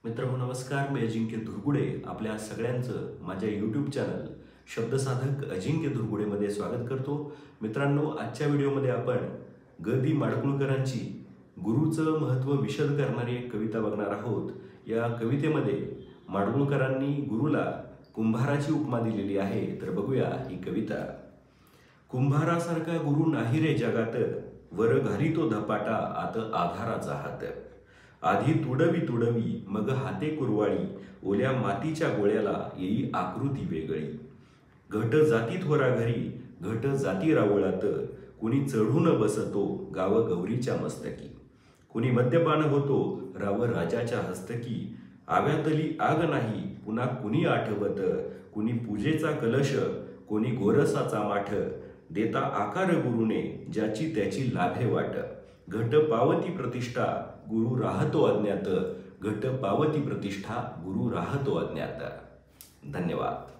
मित्रांनो नमस्कार, मी अजिंक्य धुरगुडे आपल्या सगळ्यांचं माझ्या यूट्यूब चॅनल शब्दसाधक अजिंक्य धुरगुडेमध्ये स्वागत करतो। मित्रांनो, आजच्या व्हिडिओमध्ये आपण ग.दि. माडगूळकरांची गुरुचं महत्त्व विशद करणारी एक कविता बघणार आहोत। या कवितेमध्ये माडगूळकरांनी गुरुला कुंभाराची उपमा दिलेली आहे। तर बघूया ही कविता। कुंभारासारखा गुरु नाही रे जगात, वर घालितो धपाटा आत आधाराचा हात। आधी तुडवी मग हाते कुरवाळी, ओल्या मातीच्या गोळ्याला येई आकृती वेगळी। घट जाती थोरा घरी, घट जाती रावळात, कुणी चढून बसतो गाव गौरीच्या मस्तकी। कुणी मद्यपान होतो राव राजाच्या हस्तकी, आव्यातली आग नाही पुन्हा कुणी आठवत। कुणी पूजेचा कलश, कोणी गोरसाचा माठ, देता आकार गुरुने ज्याची त्याची लाभे वाट। घट पावती प्रतिष्ठा गुरु राहतो अज्ञात, घट पावती प्रतिष्ठा गुरु राहतो अज्ञात। धन्यवाद।